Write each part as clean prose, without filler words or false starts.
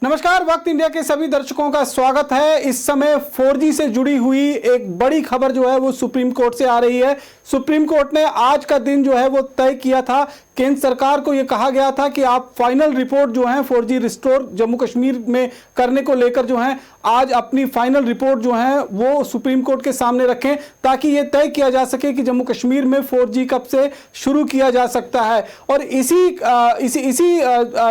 नमस्कार, वक्त इंडिया के सभी दर्शकों का स्वागत है। इस समय 4G से जुड़ी हुई एक बड़ी खबर जो है वो सुप्रीम कोर्ट से आ रही है। सुप्रीम कोर्ट ने आज का दिन जो है वो तय किया था। केंद्र सरकार को यह कहा गया था कि आप फाइनल रिपोर्ट जो है 4G रिस्टोर जम्मू कश्मीर में करने को लेकर जो है आज अपनी फाइनल रिपोर्ट जो है वो सुप्रीम कोर्ट के सामने रखें, ताकि ये तय किया जा सके कि जम्मू कश्मीर में 4G कब से शुरू किया जा सकता है। और इसी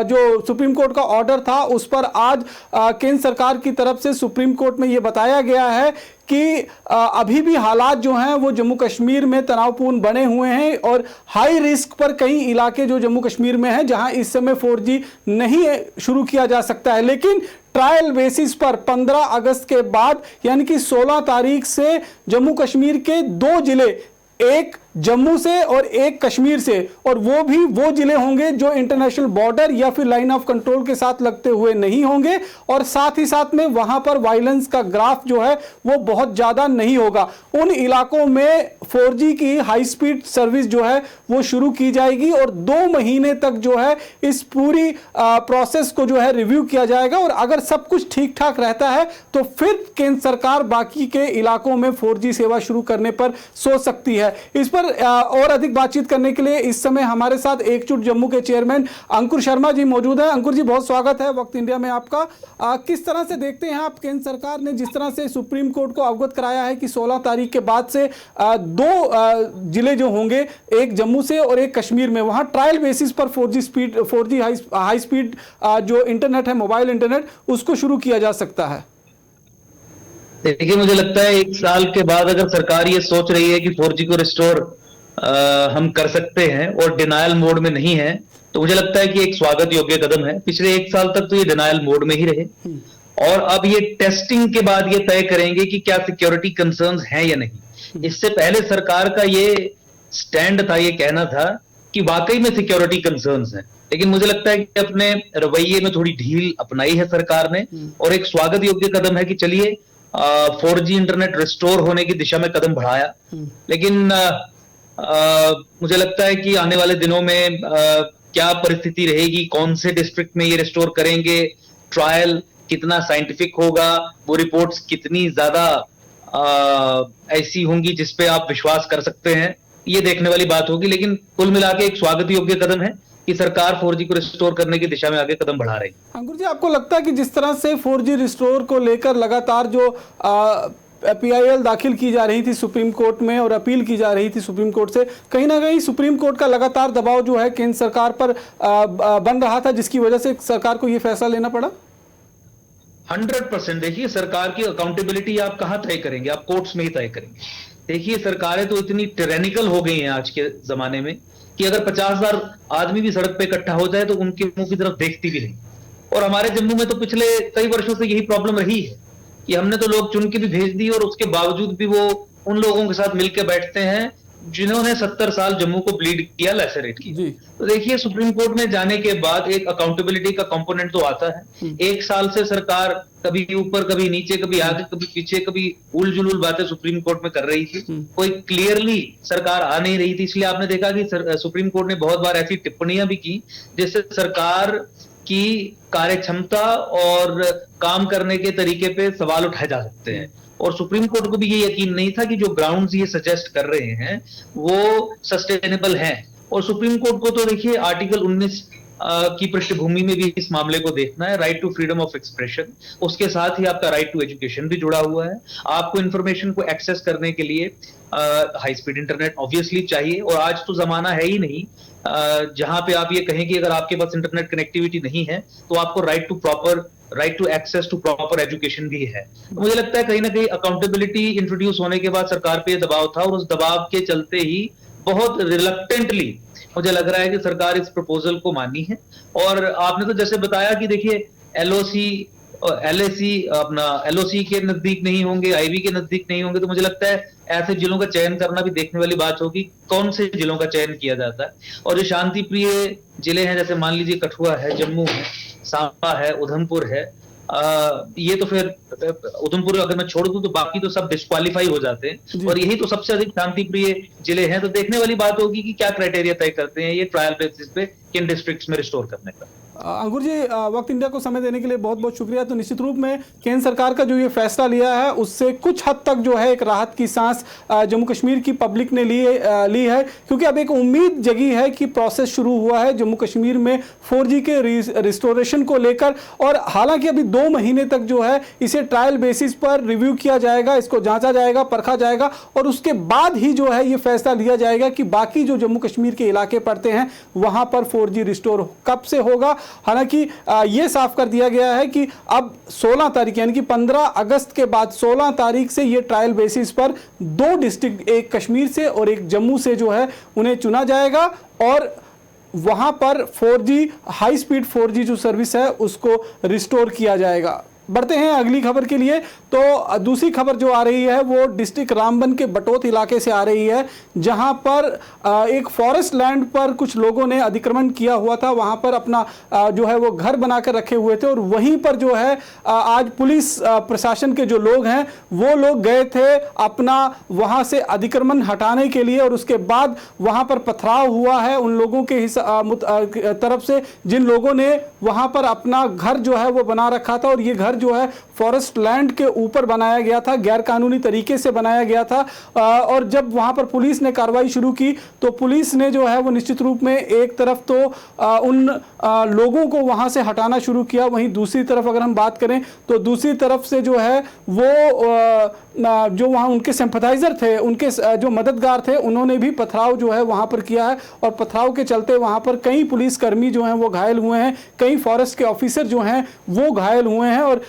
जो सुप्रीम कोर्ट का ऑर्डर था उस पर आज केंद्र सरकार की तरफ से सुप्रीम कोर्ट में ये बताया गया है कि अभी भी हालात जो हैं वो जम्मू कश्मीर में तनावपूर्ण बने हुए हैं और हाई रिस्क पर कई इलाके जो जम्मू कश्मीर में हैं जहां इस समय 4G नहीं शुरू किया जा सकता है, लेकिन ट्रायल बेसिस पर 15 अगस्त के बाद यानी कि 16 तारीख से जम्मू कश्मीर के 2 जिले, एक जम्मू से और एक कश्मीर से, और वो भी वो जिले होंगे जो इंटरनेशनल बॉर्डर या फिर लाइन ऑफ कंट्रोल के साथ लगते हुए नहीं होंगे, और साथ ही साथ में वहां पर वायलेंस का ग्राफ जो है वो बहुत ज्यादा नहीं होगा। उन इलाकों में 4G की हाई स्पीड सर्विस जो है वो शुरू की जाएगी और 2 महीने तक जो है इस पूरी प्रोसेस को जो है रिव्यू किया जाएगा, और अगर सब कुछ ठीक ठाक रहता है तो फिर केंद्र सरकार बाकी के इलाकों में 4G सेवा शुरू करने पर सोच सकती है। इस पर और अधिक बातचीत करने के लिए इस समय हमारे साथ एकजुट जम्मू के चेयरमैन अंकुर शर्मा जी मौजूद हैं। अंकुर जी, बहुत स्वागत है वक्त इंडिया में आपका। किस तरह से देखते हैं आप, केंद्र सरकार ने जिस तरह से सुप्रीम कोर्ट को अवगत कराया है कि 16 तारीख के बाद से 2 जिले जो होंगे, एक जम्मू से और एक कश्मीर में, वहां ट्रायल बेसिस पर 4G हाई स्पीड जो इंटरनेट है, मोबाइल इंटरनेट, उसको शुरू किया जा सकता है। देखिए, मुझे लगता है 1 साल के बाद अगर सरकार ये सोच रही है कि 4G को रिस्टोर हम कर सकते हैं और डिनायल मोड में नहीं है, तो मुझे लगता है कि एक स्वागत योग्य कदम है। पिछले 1 साल तक तो ये डिनायल मोड में ही रहे और अब ये टेस्टिंग के बाद ये तय करेंगे कि क्या सिक्योरिटी कंसर्न्स हैं या नहीं। इससे पहले सरकार का ये स्टैंड था, ये कहना था कि वाकई में सिक्योरिटी कंसर्न्स हैं, लेकिन मुझे लगता है कि अपने रवैये में थोड़ी ढील अपनाई है सरकार ने और एक स्वागत योग्य कदम है कि चलिए 4G इंटरनेट रिस्टोर होने की दिशा में कदम बढ़ाया। लेकिन मुझे लगता है कि आने वाले दिनों में क्या परिस्थिति रहेगी, कौन से डिस्ट्रिक्ट में ये रिस्टोर करेंगे, ट्रायल कितना साइंटिफिक होगा, वो रिपोर्ट्स कितनी ज्यादा ऐसी होंगी जिसपे आप विश्वास कर सकते हैं, ये देखने वाली बात होगी। लेकिन कुल मिला के एक स्वागत योग्य कदम है कि सरकार 4G को रिस्टोर करने की दिशा में आगे कदम बढ़ा रही है। अंकुर जी, आपको लगता है कि जिस तरह से 4G रिस्टोर को लेकर लगातार जो PIL दाखिल की जा रही थी सुप्रीम कोर्ट में और अपील की जा रही थी सुप्रीम कोर्ट से, कहीं ना कहीं सुप्रीम कोर्ट का लगातार दबाव जो है केंद्र सरकार पर बन रहा था, जिसकी वजह से सरकार को यह फैसला लेना पड़ा? 100%। देखिए, सरकार की अकाउंटेबिलिटी आप कहां तय करेंगे? आप कोर्ट्स में ही तय करेंगे। देखिए, सरकारें तो इतनी टिरेनिकल हो गई हैं आज के जमाने में कि अगर 50,000 आदमी भी सड़क पे इकट्ठा हो जाए तो उनके मुंह की तरफ देखती भी नहीं। और हमारे जम्मू में तो पिछले कई वर्षों से यही प्रॉब्लम रही है कि हमने तो लोग चुन के भी भेज दिए और उसके बावजूद भी वो उन लोगों के साथ मिलकर बैठते हैं जिन्होंने 70 साल जम्मू को ब्लीड किया, लैसरेट किया। तो देखिए, सुप्रीम कोर्ट में जाने के बाद एक अकाउंटेबिलिटी का कंपोनेंट तो आता है। 1 साल से सरकार कभी ऊपर कभी नीचे, कभी आगे कभी पीछे, कभी उल जुलूल बातें सुप्रीम कोर्ट में कर रही थी, कोई क्लियरली सरकार आ नहीं रही थी। इसलिए आपने देखा कि सुप्रीम कोर्ट ने बहुत बार ऐसी टिप्पणियां भी की जिससे सरकार की कार्य क्षमता और काम करने के तरीके पे सवाल उठाए जा सकते हैं। और सुप्रीम कोर्ट को भी ये यकीन नहीं था कि जो ग्राउंड्स ये सजेस्ट कर रहे हैं वो सस्टेनेबल हैं। और सुप्रीम कोर्ट को तो देखिए आर्टिकल 19 की पृष्ठभूमि में भी इस मामले को देखना है, right to freedom of expression. उसके साथ ही आपका राइट टू एजुकेशन भी जुड़ा हुआ है। आपको इंफॉर्मेशन को एक्सेस करने के लिए हाई स्पीड इंटरनेट ऑब्वियसली चाहिए, और आज तो जमाना है ही नहीं जहां पे आप ये कहें कि अगर आपके पास इंटरनेट कनेक्टिविटी नहीं है तो आपको right to access to proper education भी है। मुझे लगता है कहीं ना कहीं अकाउंटेबिलिटी इंट्रोड्यूस होने के बाद सरकार पे दबाव था और उस दबाव के चलते ही बहुत रिलक्टेंटली मुझे लग रहा है कि सरकार इस प्रपोजल को मानी है। और आपने तो जैसे बताया कि देखिए LOC अपना LOC के नजदीक नहीं होंगे, IB के नजदीक नहीं होंगे, तो मुझे लगता है ऐसे जिलों का चयन करना भी देखने वाली बात होगी, कौन से जिलों का चयन किया जाता है। और जो शांति प्रिय जिले हैं, जैसे मान लीजिए कठुआ है, जम्मू है, सांबा है, उधमपुर है, ये तो फिर उधमपुर अगर मैं छोड़ दूं तो बाकी तो सब डिस्क्वालीफाई हो जाते हैं, और यही तो सबसे अधिक शांति प्रिय जिले हैं। तो देखने वाली बात होगी कि क्या क्राइटेरिया तय करते हैं ये ट्रायल बेसिस पे किन डिस्ट्रिक्ट्स में रिस्टोर करने का। अंकुर जी, वक्त इंडिया को समय देने के लिए बहुत बहुत शुक्रिया। तो निश्चित रूप में केंद्र सरकार का जो ये फैसला लिया है उससे कुछ हद तक जो है एक राहत की सांस जम्मू कश्मीर की पब्लिक ने ली है, क्योंकि अब एक उम्मीद जगी है कि प्रोसेस शुरू हुआ है जम्मू कश्मीर में 4G के रिस्टोरेशन को लेकर। और हालांकि अभी 2 महीने तक जो है इसे ट्रायल बेसिस पर रिव्यू किया जाएगा, इसको जांचा जाएगा, परखा जाएगा और उसके बाद ही जो है ये फैसला लिया जाएगा कि बाकी जो जम्मू कश्मीर के इलाके पड़ते हैं वहां पर 4G रिस्टोर कब से होगा। हालांकि यह साफ कर दिया गया है कि अब 16 तारीख यानी कि 15 अगस्त के बाद 16 तारीख से यह ट्रायल बेसिस पर 2 डिस्ट्रिक्ट, एक कश्मीर से और एक जम्मू से जो है उन्हें चुना जाएगा और वहां पर 4G हाई स्पीड 4G जो सर्विस है उसको रिस्टोर किया जाएगा। बढ़ते हैं अगली खबर के लिए। तो दूसरी खबर जो आ रही है वो डिस्ट्रिक्ट रामबन के बटोत इलाके से आ रही है, जहां पर एक फॉरेस्ट लैंड पर कुछ लोगों ने अतिक्रमण किया हुआ था। वहां पर अपना जो है वो घर बनाकर रखे हुए थे और वहीं पर जो है आज पुलिस प्रशासन के जो लोग हैं वो लोग गए थे अपना वहां से अतिक्रमण हटाने के लिए और उसके बाद वहां पर पथराव हुआ है उन लोगों के तरफ से जिन लोगों ने वहां पर अपना घर जो है वो बना रखा था। और ये घर जो है फॉरेस्ट लैंड के ऊपर बनाया गया था, गैर कानूनी तरीके से बनाया गया था। और जब वहां पर पुलिस ने कार्रवाई शुरू की तो पुलिस ने जो है वो निश्चित रूप में एक तरफ तो उन लोगों को वहां से हटाना शुरू किया, वहीं दूसरी तरफ अगर हम बात करें तो दूसरी तरफ से जो है वो जो वहां उनके सिंपैथाइजर थे, उनके जो मददगार थे, उन्होंने भी पथराव जो है वहां पर किया है और पथराव के चलते वहां पर कई पुलिसकर्मी जो हैं वो घायल हुए हैं, कई फॉरेस्ट के ऑफिसर जो हैं वो घायल हुए हैं। और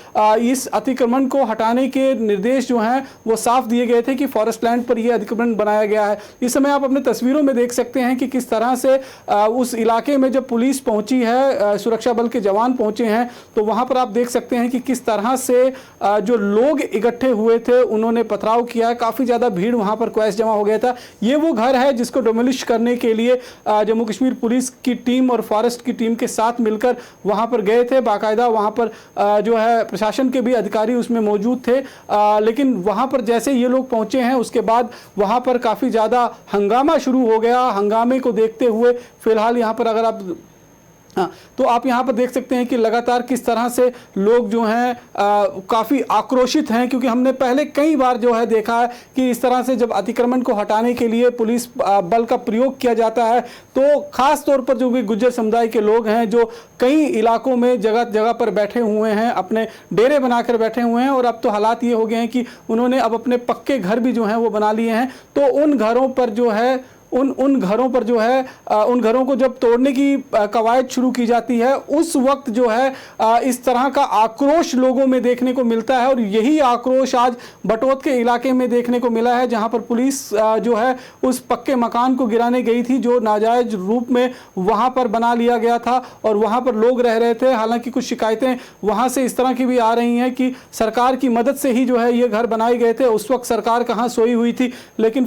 इस अतिक्रमण को हटाने के निर्देश जो हैं वो साफ दिए गए थे कि फॉरेस्ट लैंड पर यह अतिक्रमण बनाया गया है। इस समय आप अपने तस्वीरों में देख सकते हैं कि किस तरह से उस इलाके में जब पुलिस पहुंची है, सुरक्षा बल के जवान पहुंचे हैं, तो वहां पर आप देख सकते हैं कि किस तरह से जो लोग इकट्ठे हुए थे उन्होंने पथराव किया है। काफी ज्यादा भीड़ वहां पर क्वैश जमा हो गया था। ये वो घर है जिसको डोमिलिश करने के लिए जम्मू कश्मीर पुलिस की टीम और फॉरेस्ट की टीम के साथ मिलकर वहां पर गए थे। बाकायदा वहां पर जो है प्रशासन के भी अधिकारी उसमें मौजूद थे, लेकिन वहां पर जैसे ये लोग पहुंचे हैं उसके बाद वहां पर काफी ज्यादा हंगामा शुरू हो गया। हंगामे को देखते हुए फिलहाल यहां पर अगर आप तो आप यहां पर देख सकते हैं कि लगातार किस तरह से लोग जो हैं काफ़ी आक्रोशित हैं, क्योंकि हमने पहले कई बार जो है देखा है कि इस तरह से जब अतिक्रमण को हटाने के लिए पुलिस बल का प्रयोग किया जाता है तो ख़ास तौर पर जो भी गुज्जर समुदाय के लोग हैं जो कई इलाकों में जगह जगह पर बैठे हुए हैं, अपने डेरे बनाकर बैठे हुए हैं और अब तो हालात ये हो गए हैं कि उन्होंने अब अपने पक्के घर भी जो हैं वो बना लिए हैं। तो उन घरों पर जो है उन घरों पर जो है उन घरों को जब तोड़ने की कवायद शुरू की जाती है उस वक्त जो है इस तरह का आक्रोश लोगों में देखने को मिलता है। और यही आक्रोश आज बटोत के इलाके में देखने को मिला है, जहां पर पुलिस जो है उस पक्के मकान को गिराने गई थी जो नाजायज रूप में वहां पर बना लिया गया था और वहां पर लोग रह रहे थे। हालांकि कुछ शिकायतें वहां से इस तरह की भी आ रही हैं कि सरकार की मदद से ही जो है ये घर बनाए गए थे, उस वक्त सरकार कहाँ सोई हुई थी। लेकिन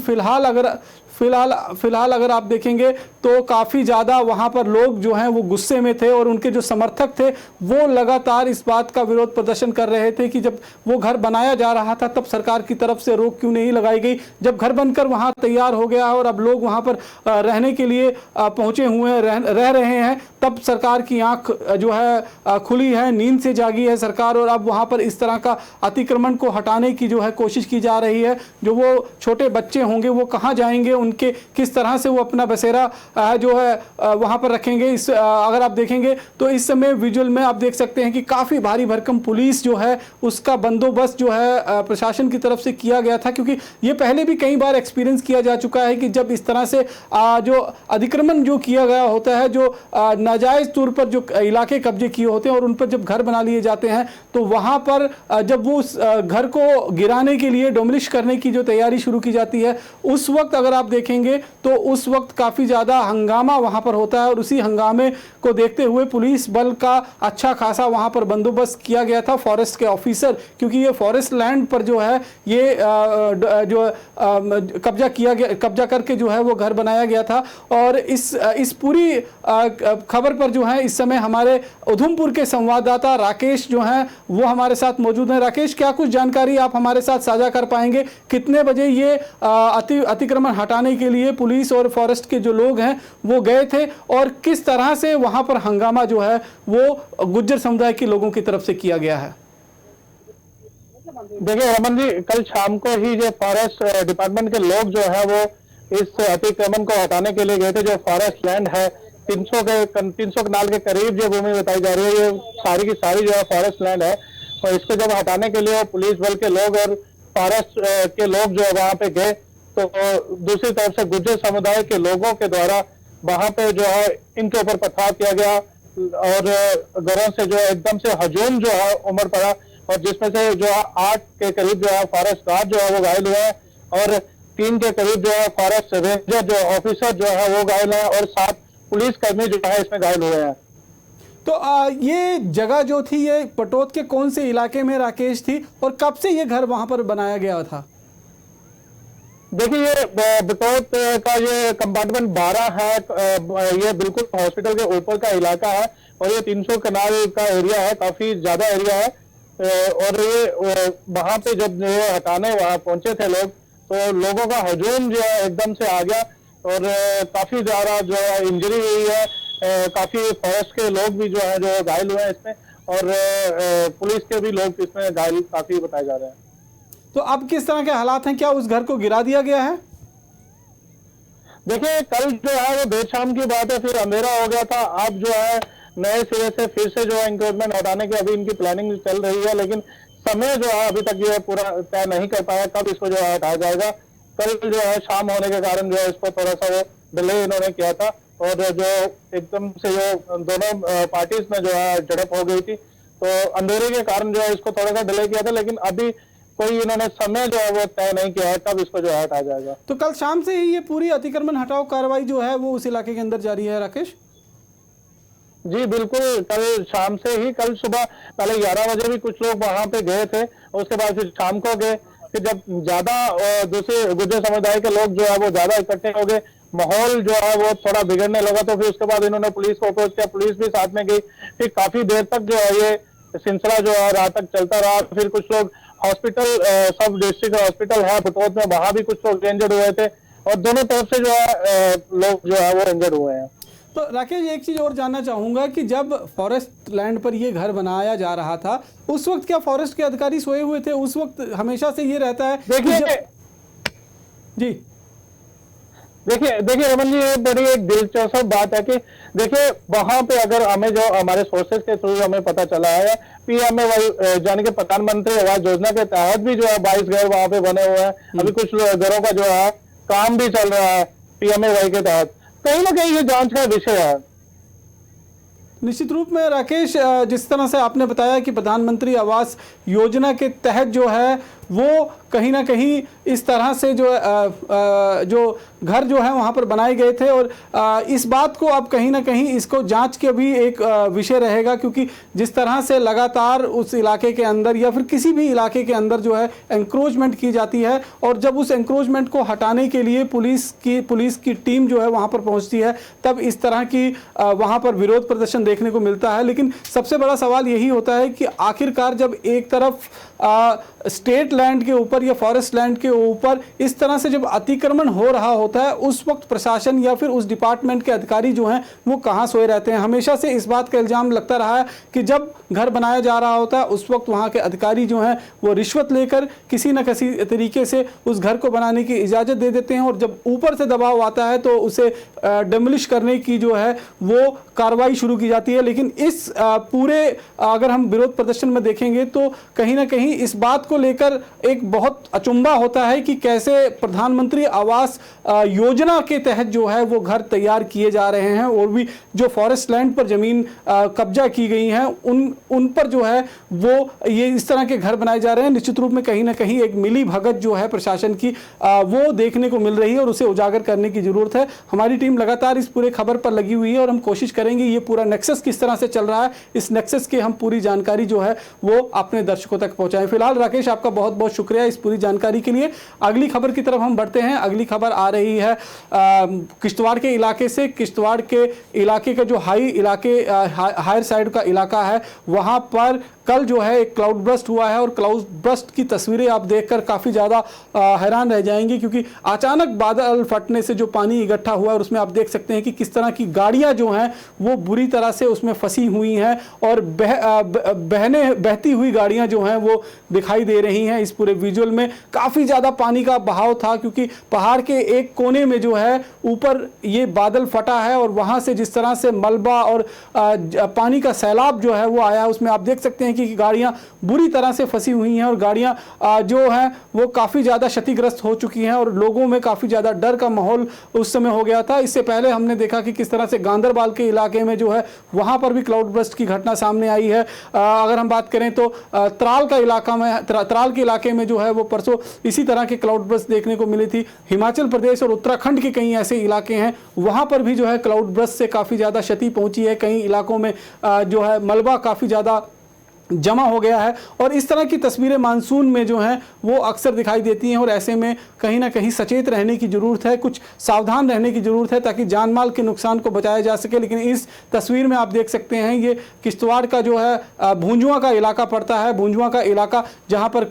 फिलहाल अगर आप देखेंगे तो काफ़ी ज़्यादा वहाँ पर लोग जो हैं वो गुस्से में थे और उनके जो समर्थक थे वो लगातार इस बात का विरोध प्रदर्शन कर रहे थे कि जब वो घर बनाया जा रहा था तब सरकार की तरफ से रोक क्यों नहीं लगाई गई। जब घर बनकर वहाँ तैयार हो गया और अब लोग वहाँ पर रहने के लिए पहुँचे हुए हैं, रह रहे हैं, तब सरकार की आंख जो है खुली है, नींद से जागी है सरकार और अब वहाँ पर इस तरह का अतिक्रमण को हटाने की जो है कोशिश की जा रही है। जो वो छोटे बच्चे होंगे वो कहाँ जाएंगे, उनके किस तरह से वो अपना बसेरा जो है वहां पर रखेंगे। अगर आप देखेंगे तो इस समय विजुअल में आप देख सकते हैं कि काफी भारी भरकम पुलिस जो है उसका बंदोबस्त जो है प्रशासन की तरफ से किया गया था, क्योंकि ये पहले भी कई बार एक्सपीरियंस किया जा चुका है कि जब इस तरह से जो अतिक्रमण जो किया गया होता है, जो नाजायज तौर पर जो इलाके कब्जे किए होते हैं और उन पर जब घर बना लिए जाते हैं तो वहां पर जब वो उस घर को गिराने के लिए डोमिलिश करने की जो तैयारी शुरू की जाती है उस वक्त अगर आप देखेंगे तो उस वक्त काफी ज्यादा हंगामा वहां पर होता है और उसी हंगामे को देखते हुए पुलिस बल का अच्छा खासा वहां पर बंदोबस्त किया गया था, फॉरेस्ट के ऑफिसर, क्योंकि ये फॉरेस्ट लैंड पर जो है ये जो कब्जा करके जो है वो घर बनाया गया था। और इस पूरी खबर पर जो है इस समय हमारे उधमपुर के संवाददाता राकेश जो हैं वो हमारे साथ मौजूद हैं। राकेश, क्या कुछ जानकारी आप हमारे साथ साझा कर पाएंगे? कितने बजे ये अतिक्रमण हटाने के लिए पुलिस और फॉरेस्ट के जो लोग हैं हैं वो गए थे और किस तरह से वहां पर हंगामा जो है वो गुज्जर समुदाय के लोगों की तरफ से किया गया है। देखिए रमन जी, कल शाम को ही जो फॉरेस्ट डिपार्टमेंट के लोग जो है वो इस अतिक्रमण को हटाने के लिए गए थे। जो फॉरेस्ट लैंड है 300 कनाल के करीब जो भूमि बताई जा रही है, ये सारी की सारी जो है फॉरेस्ट लैंड है। और इसको जब हटाने के लिए पुलिस बल के लोग और फॉरेस्ट के लोग जो है वहां पे गए, तो दूसरी तरफ से गुज्जर समुदाय के लोगों के द्वारा वहां पे जो है इनके ऊपर पथराव किया गया और घरों से जो है एकदम से हजूम जो है उमड़ पड़ा, और जिसमें से जो है 8 के करीब जो है फॉरेस्ट गार्ड जो है वो घायल हुए हैं और 3 के करीब जो है फॉरेस्ट रेंजर जो ऑफिसर जो है वो घायल है और 7 पुलिस कर्मी जो है इसमें घायल हुए हैं। तो ये जगह जो थी ये पटोद के कौन से इलाके में राकेश थी और कब से ये घर वहां पर बनाया गया था? देखिए ये बटोत का ये कंपार्टमेंट 12 है, ये बिल्कुल हॉस्पिटल के ऊपर का इलाका है और ये 300 कनाल का एरिया है, काफी ज्यादा एरिया है। और ये वहां पे जब ये हटाने वहां पहुंचे थे लोग, तो लोगों का हजूम जो है एकदम से आ गया और काफी ज्यादा जो है इंजरी हुई है। काफी फॉरेस्ट के लोग भी जो है जो घायल हुए हैं इसमें, और पुलिस के भी लोग इसमें घायल काफी बताए जा रहे हैं। तो अब किस तरह के हालात हैं? क्या उस घर को गिरा दिया गया है? देखिए कल जो है वो देर शाम की बात है, फिर अंधेरा हो गया था। अब जो है नए सिरे से फिर से जो है इंक्रोचमेंट हटाने की अभी इनकी प्लानिंग चल रही है, लेकिन समय जो है अभी तक जो है पूरा तय नहीं कर पाया कब इसको जो है हटाया जाएगा। कल जो है शाम होने के कारण जो है इसको थोड़ा सा वो डिले इन्होंने किया था और जो एकदम से जो दोनों पार्टीज में जो है झड़प हो गई थी, तो अंधेरे के कारण जो है इसको थोड़ा सा डिले किया था, लेकिन अभी कोई इन्होंने समय जो है वो तय नहीं किया है कब इसको जो है हटाया जाएगा। तो कल शाम से ही ये पूरी अतिक्रमण हटाओ कार्रवाई जो है वो उस इलाके के अंदर जारी है राकेश? जी बिल्कुल, कल शाम से ही, कल सुबह पहले 11 बजे भी कुछ लोग वहां पे गए थे, उसके बाद फिर शाम को गए। फिर जब ज्यादा दूसरे गुज्जर समुदाय के लोग जो है वो ज्यादा इकट्ठे हो गए, माहौल जो है वो थोड़ा बिगड़ने लगा, तो फिर उसके बाद इन्होंने पुलिस को अप्रोच किया, पुलिस भी साथ में गई। फिर काफी देर तक जो है ये सिलसिला जो है रात तक चलता रहा। फिर कुछ लोग हॉस्पिटल, सब डिस्ट्रिक्ट हॉस्पिटल है बटोत में, वहां भी कुछ लोग इंजर्ड हुए थे और दोनों तरफ से जो है लोग जो है वो इंजर्ड हुए हैं। तो राकेश एक चीज और जानना चाहूंगा कि जब फॉरेस्ट लैंड पर ये घर बनाया जा रहा था उस वक्त क्या फॉरेस्ट के अधिकारी सोए हुए थे? उस वक्त हमेशा से ये रहता है देखिए जी देखिए रमन जी, ये बड़ी एक दिलचस्प बात है कि देखिए वहां पे अगर हमें जो हमारे सोर्सेज के थ्रू हमें पता चला है, पीएमए यानी कि प्रधानमंत्री आवास योजना के तहत भी जो है 22 घर वहां पे बने हुए हैं। अभी कुछ घरों का जो है काम भी चल रहा है पीएमए के तहत। कहीं ना कहीं ये जांच का विषय है। निश्चित रूप में राकेश, जिस तरह से आपने बताया कि प्रधानमंत्री आवास योजना के तहत जो है वो कहीं ना कहीं इस तरह से जो घर जो है वहाँ पर बनाए गए थे और इस बात को अब कहीं ना कहीं इसको जांच के भी एक विषय रहेगा, क्योंकि जिस तरह से लगातार उस इलाके के अंदर या फिर किसी भी इलाके के अंदर जो है एंक्रोचमेंट की जाती है और जब उस एंक्रोचमेंट को हटाने के लिए पुलिस की टीम जो है वहाँ पर पहुँचती है तब इस तरह की वहाँ पर विरोध प्रदर्शन देखने को मिलता है। लेकिन सबसे बड़ा सवाल यही होता है कि आखिरकार जब एक तरफ स्टेट लैंड के ऊपर या फॉरेस्ट लैंड के ऊपर इस तरह से जब अतिक्रमण हो रहा होता है उस वक्त प्रशासन या फिर उस डिपार्टमेंट के अधिकारी जो हैं वो कहाँ सोए रहते हैं? हमेशा से इस बात का इल्जाम लगता रहा है कि जब घर बनाया जा रहा होता है उस वक्त वहाँ के अधिकारी जो हैं वो रिश्वत लेकर किसी न किसी तरीके से उस घर को बनाने की इजाज़त दे देते हैं और जब ऊपर से दबाव आता है तो उसे डेमोलिश करने की जो है वो कार्रवाई शुरू की जाती है। लेकिन इस पूरे अगर हम विरोध प्रदर्शन में देखेंगे तो कहीं ना कहीं इस बात को लेकर एक बहुत अचंभा होता है कि कैसे प्रधानमंत्री आवास योजना के तहत जो है वो घर तैयार किए जा रहे हैं और भी जो फॉरेस्ट लैंड पर जमीन कब्जा की गई हैं उन पर जो है वो ये इस तरह के घर बनाए जा रहे हैं। निश्चित रूप में कहीं ना कहीं एक मिली भगत जो है प्रशासन की वो देखने को मिल रही है और उसे उजागर करने की जरूरत है। हमारी टीम लगातार इस पूरे खबर पर लगी हुई है और हम कोशिश करेंगे ये पूरा नेक्सस किस तरह से चल रहा है, इस नेक्सस की हम पूरी जानकारी जो है वो अपने दर्शकों तक पहुंचाएं। फिलहाल राकेश आपका बहुत बहुत शुक्रिया इस पूरी जानकारी के लिए। अगली खबर की तरफ हम बढ़ते हैं। अगली खबर आ रही है किश्तवाड़ के इलाके से। किश्तवाड़ के इलाके का जो हायर साइड का इलाका है वहां पर कल जो है एक क्लाउड बर्स्ट हुआ है और क्लाउड बर्स्ट की तस्वीरें आप देखकर काफ़ी ज़्यादा हैरान रह जाएंगे, क्योंकि अचानक बादल फटने से जो पानी इकट्ठा हुआ है और उसमें आप देख सकते हैं कि किस तरह की गाड़ियां जो हैं वो बुरी तरह से उसमें फंसी हुई हैं और बहती हुई गाड़ियां जो हैं वो दिखाई दे रही हैं। इस पूरे विजुअल में काफ़ी ज़्यादा पानी का बहाव था, क्योंकि पहाड़ के एक कोने में जो है ऊपर ये बादल फटा है और वहाँ से जिस तरह से मलबा और पानी का सैलाब जो है वो आया, उसमें आप देख सकते हैं कि गाड़ियां बुरी तरह से फंसी हुई हैं और गाड़ियां जो हैं वो काफ़ी ज़्यादा क्षतिग्रस्त हो चुकी हैं और लोगों में काफ़ी ज़्यादा डर का माहौल उस समय हो गया था। इससे पहले हमने देखा कि किस तरह से गांदरबल के इलाके में जो है वहाँ पर भी क्लाउड बर्स्ट की घटना सामने आई है। अगर हम बात करें तो त्राल के इलाके में जो है वो परसों इसी तरह के क्लाउड बर्स्ट देखने को मिली थी। हिमाचल प्रदेश और उत्तराखंड के कई ऐसे इलाके हैं वहाँ पर भी जो है क्लाउड बर्स्ट से काफ़ी ज़्यादा क्षति पहुंची है। कई इलाकों में जो है मलबा काफ़ी ज़्यादा जमा हो गया है और इस तरह की तस्वीरें मानसून में जो हैं वो अक्सर दिखाई देती हैं और ऐसे में कहीं ना कहीं सचेत रहने की ज़रूरत है, कुछ सावधान रहने की ज़रूरत है ताकि जान माल के नुकसान को बचाया जा सके। लेकिन इस तस्वीर में आप देख सकते हैं ये किश्तवाड़ का जो है भूंजुआ का इलाका पड़ता है। भूंजुआ का इलाका जहाँ पर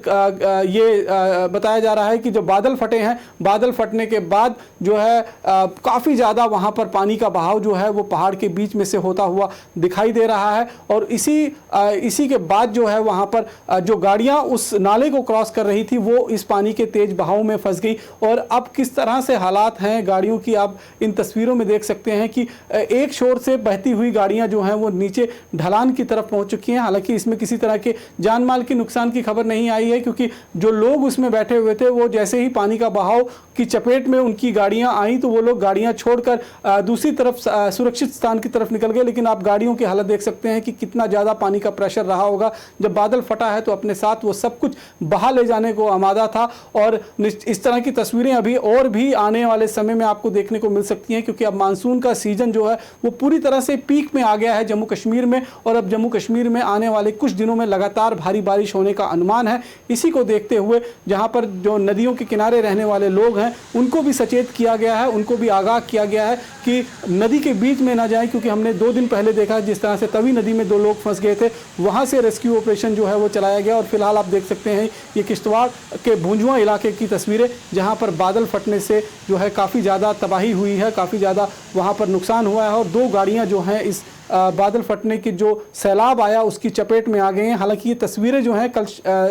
ये बताया जा रहा है कि जो बादल फटे हैं, बादल फटने के बाद जो है काफ़ी ज़्यादा वहाँ पर पानी का बहाव जो है वो पहाड़ के बीच में से होता हुआ दिखाई दे रहा है और इसी के बाद जो है वहां पर जो गाड़ियां उस नाले को क्रॉस कर रही थी वो इस पानी के तेज बहाव में फंस गई। और अब किस तरह से हालात हैं गाड़ियों की आप इन तस्वीरों में देख सकते हैं कि एक शोर से बहती हुई गाड़ियां जो हैं वो नीचे ढलान की तरफ पहुंच चुकी हैं। हालांकि इसमें किसी तरह के जान माल के नुकसान की खबर नहीं आई है, क्योंकि जो लोग उसमें बैठे हुए थे वो जैसे ही पानी का बहाव की चपेट में उनकी गाड़ियां आई तो वो लोग गाड़ियां छोड़कर दूसरी तरफ सुरक्षित स्थान की तरफ निकल गए। लेकिन आप गाड़ियों की हालत देख सकते हैं कि कितना ज़्यादा पानी का प्रेशर रहा होगा। जब बादल फटा है तो अपने साथ वो सब कुछ बहा ले जाने को आमादा था और इस तरह की तस्वीरें अभी और भी आने वाले समय में आपको देखने को मिल सकती हैं, क्योंकि अब मानसून का सीजन जो है वो पूरी तरह से पीक में आ गया है जम्मू कश्मीर में और अब जम्मू कश्मीर में आने वाले कुछ दिनों में लगातार भारी बारिश होने का अनुमान है। इसी को देखते हुए जहां पर जो नदियों के किनारे रहने वाले लोग हैं उनको भी सचेत किया गया है, उनको भी आगाह किया गया है कि नदी के बीच में ना जाएं, क्योंकि हमने 2 दिन पहले देखा जिस तरह से तवी नदी में 2 लोग फंस गए थे, वहां से रेस्क्यू ऑपरेशन जो है वो चलाया गया। और फिलहाल आप देख सकते हैं ये किश्तवाड़ के भूंजुआ इलाके की तस्वीरें जहां पर बादल फटने से जो है काफ़ी ज़्यादा तबाही हुई है, काफ़ी ज़्यादा वहां पर नुकसान हुआ है और 2 गाड़ियां जो हैं इस बादल फटने की जो सैलाब आया उसकी चपेट में आ गए हैं। हालांकि ये तस्वीरें जो हैं कल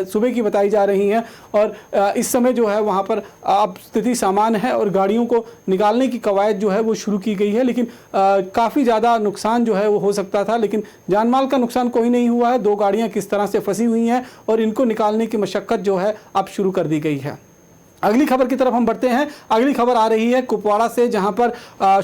सुबह की बताई जा रही हैं और इस समय जो है वहाँ पर अब स्थिति सामान्य है और गाड़ियों को निकालने की कवायद जो है वो शुरू की गई है। लेकिन काफ़ी ज़्यादा नुकसान जो है वो हो सकता था, लेकिन जान माल का नुकसान कोई नहीं हुआ है। 2 गाड़ियाँ किस तरह से फंसी हुई हैं और इनको निकालने की मशक्क़त जो है अब शुरू कर दी गई है। अगली खबर की तरफ हम बढ़ते हैं। अगली खबर आ रही है कुपवाड़ा से, जहां पर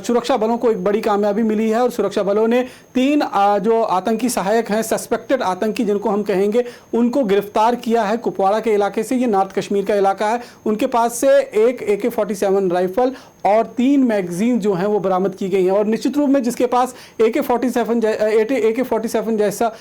सुरक्षा बलों को एक बड़ी कामयाबी मिली है और सुरक्षा बलों ने 3 जो आतंकी सहायक हैं, सस्पेक्टेड आतंकी जिनको हम कहेंगे, उनको गिरफ्तार किया है कुपवाड़ा के इलाके से। ये नॉर्थ कश्मीर का इलाका है। उनके पास से एक AK-47 राइफल और 3 मैगजीन जो हैं वो बरामद की गई हैं और निश्चित रूप में जिसके पास AK-47 जैसा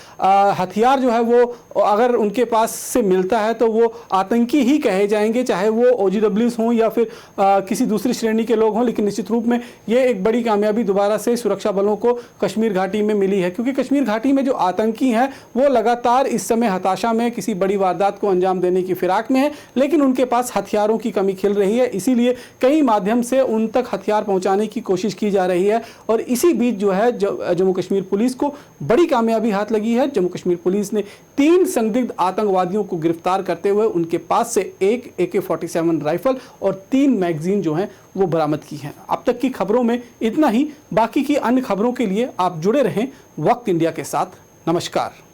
हथियार जो है वो अगर उनके पास से मिलता है तो वो आतंकी ही कहे जाएंगे, चाहे वो OGWs हों या फिर किसी दूसरी श्रेणी के लोग हों। लेकिन निश्चित रूप में ये एक बड़ी कामयाबी दोबारा से सुरक्षा बलों को कश्मीर घाटी में मिली है, क्योंकि कश्मीर घाटी में जो आतंकी हैं वो लगातार इस समय हताशा में किसी बड़ी वारदात को अंजाम देने की फिराक में है, लेकिन उनके पास हथियारों की कमी खिल रही है। इसीलिए कई माध्यम से उन तक हथियार पहुंचाने की कोशिश की जा रही है और इसी बीच जो है जम्मू कश्मीर पुलिस को बड़ी कामयाबी हाथ लगी है। जम्मू कश्मीर पुलिस ने 3 संदिग्ध आतंकवादियों को गिरफ्तार करते हुए उनके पास से एक AK-47 राइफल और 3 मैगजीन जो हैं वो बरामद की हैं। अब तक की खबरों में इतना ही। बाकी की अन्य खबरों के लिए आप जुड़े रहें वक्त इंडिया के साथ। नमस्कार।